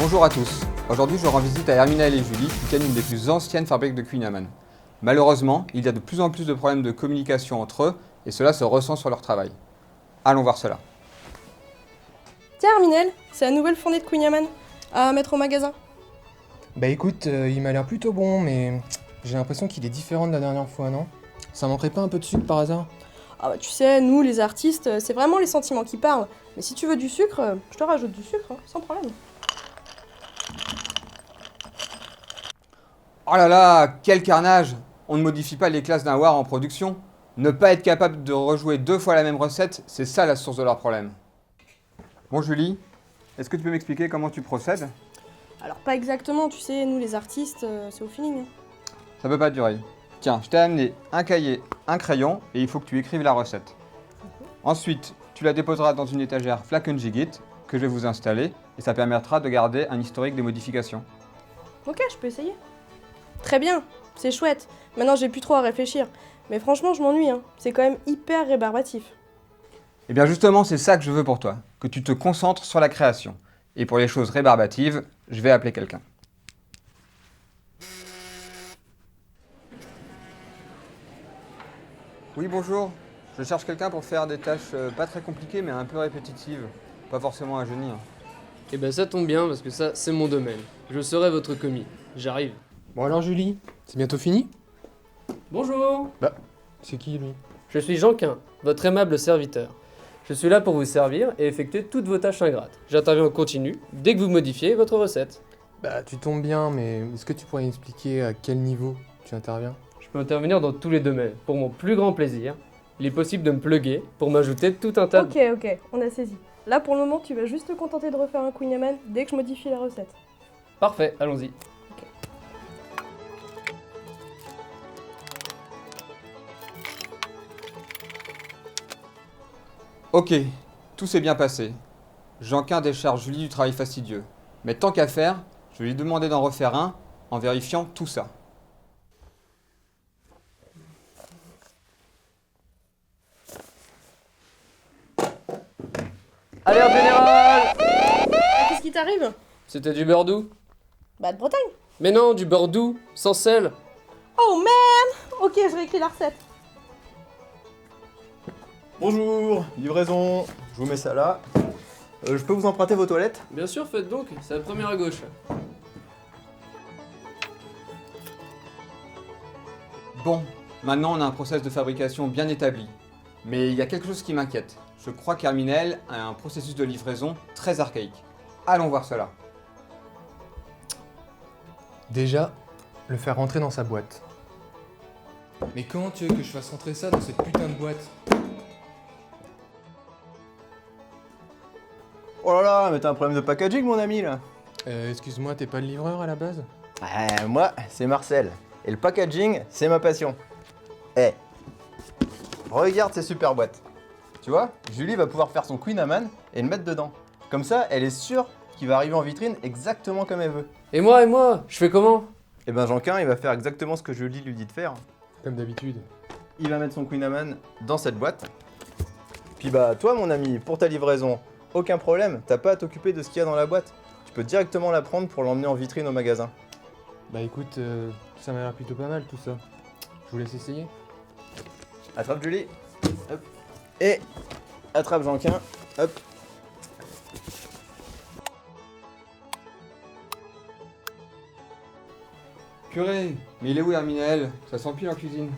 Bonjour à tous. Aujourd'hui, je rends visite à Herminel et Julie, qui tiennent une des plus anciennes fabriques de Queen Amman. Malheureusement, il y a de plus en plus de problèmes de communication entre eux, et cela se ressent sur leur travail. Allons voir cela. Tiens Herminel, c'est la nouvelle fournée de Queen Amman à mettre au magasin. Bah écoute, il m'a l'air plutôt bon, mais j'ai l'impression qu'il est différent de la dernière fois, non? Ça manquerait pas un peu de sucre par hasard? Ah bah tu sais, nous les artistes, c'est vraiment les sentiments qui parlent. Mais si tu veux du sucre, je te rajoute du sucre, hein, sans problème. Oh là là, quel carnage! On ne modifie pas les classes d'un war en production. Ne pas être capable de rejouer 2 fois la même recette, c'est ça la source de leur problème. Bon Julie, est-ce que tu peux m'expliquer comment tu procèdes? Alors pas exactement, tu sais, nous les artistes, c'est au feeling. Ça peut pas durer. Tiens, je t'ai amené un cahier, un crayon, et il faut que tu écrives la recette. Ensuite, tu la déposeras dans une étagère Flackenjigit que je vais vous installer, et ça permettra de garder un historique des modifications. Ok, je peux essayer. Très bien, c'est chouette. Maintenant j'ai plus trop à réfléchir. Mais franchement, je m'ennuie, hein. C'est quand même hyper rébarbatif. Et bien justement, c'est ça que je veux pour toi, que tu te concentres sur la création. Et pour les choses rébarbatives, je vais appeler quelqu'un. Oui, bonjour. Je cherche quelqu'un pour faire des tâches pas très compliquées, mais un peu répétitives. Pas forcément un génie. Eh ben ça tombe bien parce que ça c'est mon domaine. Je serai votre commis. J'arrive. Bon alors Julie, c'est bientôt fini? Bonjour. C'est qui lui? Je suis Jeanquin, votre aimable serviteur. Je suis là pour vous servir et effectuer toutes vos tâches ingrates. J'interviens en continu dès que vous modifiez votre recette. Bah tu tombes bien, mais est-ce que tu pourrais m'expliquer à quel niveau tu interviens? Je peux intervenir dans tous les domaines. Pour mon plus grand plaisir, il est possible de me plugger pour m'ajouter tout un tas de... Ok, on a saisi. Là pour le moment, tu vas juste te contenter de refaire un Queen Amman dès que je modifie la recette. Parfait, allons-y. Ok, tout s'est bien passé. Jeanquin décharge Julie du travail fastidieux. Mais tant qu'à faire, je vais lui demander d'en refaire un en vérifiant tout ça. Alerte générale! Qu'est-ce qui t'arrive? C'était du beurre doux? Bah de Bretagne. Mais non, du beurre doux, sans sel. Oh man! Ok, je réécris la recette. Bonjour, livraison, je vous mets ça là. Je peux vous emprunter vos toilettes? Bien sûr, faites donc, c'est la première à gauche. Bon, maintenant on a un process de fabrication bien établi. Mais il y a quelque chose qui m'inquiète. Je crois qu'Herminel a un processus de livraison très archaïque. Allons voir cela. Déjà, le faire rentrer dans sa boîte. Mais comment tu veux que je fasse rentrer ça dans cette putain de boîte? Oh là là, mais t'as un problème de packaging mon ami là? Excuse-moi, t'es pas le livreur à la base? Moi, c'est Marcel. Et le packaging, c'est ma passion. Eh, regarde ces super boîtes. Tu vois, Julie va pouvoir faire son Queen Amman et le mettre dedans. Comme ça, elle est sûre qu'il va arriver en vitrine exactement comme elle veut. Et moi, je fais comment? Et ben Jeanquin, il va faire exactement ce que Julie lui dit de faire. Comme d'habitude. Il va mettre son Queen Amman dans cette boîte. Puis bah toi mon ami, pour ta livraison, aucun problème, t'as pas à t'occuper de ce qu'il y a dans la boîte. Tu peux directement la prendre pour l'emmener en vitrine au magasin. Bah écoute, ça m'a l'air plutôt pas mal tout ça. Je vous laisse essayer. Attrape Julie. Hop. Et attrape Jeanquin. Hop. Purée, mais il est où Herminel? Ça s'empile en cuisine.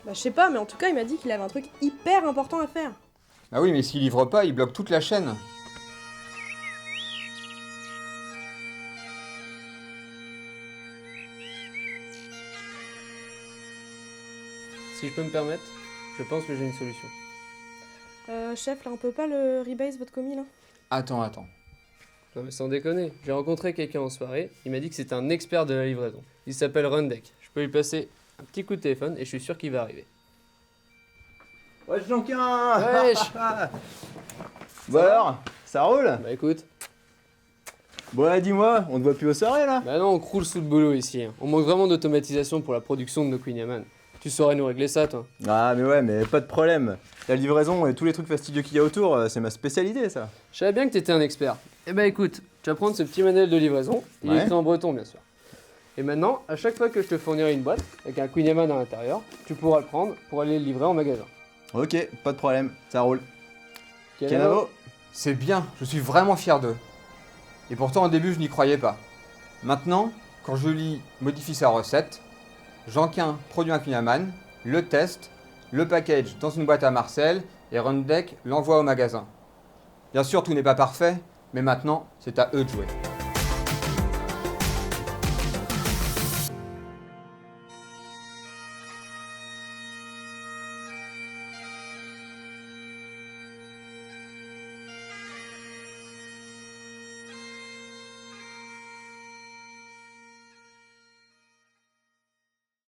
Bah je sais pas, mais en tout cas, il m'a dit qu'il avait un truc hyper important à faire. Ah oui, mais s'il livre pas, il bloque toute la chaîne. Si je peux me permettre, je pense que j'ai une solution. Chef, là, on peut pas le rebase votre commis, là? Attends. Non mais sans déconner, j'ai rencontré quelqu'un en soirée, il m'a dit que c'était un expert de la livraison. Il s'appelle Rundeck. Je peux lui passer un petit coup de téléphone et je suis sûr qu'il va arriver. Ouais Jeanquin. Wesh. Bon alors, ça roule? Bah écoute, Bon là, dis-moi, on te voit plus aux soirées là? bah non, on croule sous le boulot ici. On manque vraiment d'automatisation pour la production de nos Queen Amman. Tu saurais nous régler ça, toi? Ah mais ouais, mais pas de problème. La livraison et tous les trucs fastidieux qu'il y a autour, c'est ma spécialité ça. Je savais bien que t'étais un expert. Eh ben écoute, tu vas prendre ce petit manuel de livraison, il est Ouais. écrit en breton bien sûr. Et maintenant, à chaque fois que je te fournirai une boîte avec un Queen Yaman à l'intérieur, tu pourras le prendre pour aller le livrer en magasin. Ok, pas de problème, ça roule. Kenavo. Kenavo. C'est bien, je suis vraiment fier d'eux. Et pourtant au début je n'y croyais pas. Maintenant, quand Julie modifie sa recette, Janquin produit un Kunaman, le teste, le package dans une boîte à Marcel et Rundeck l'envoie au magasin. Bien sûr tout n'est pas parfait, mais maintenant c'est à eux de jouer.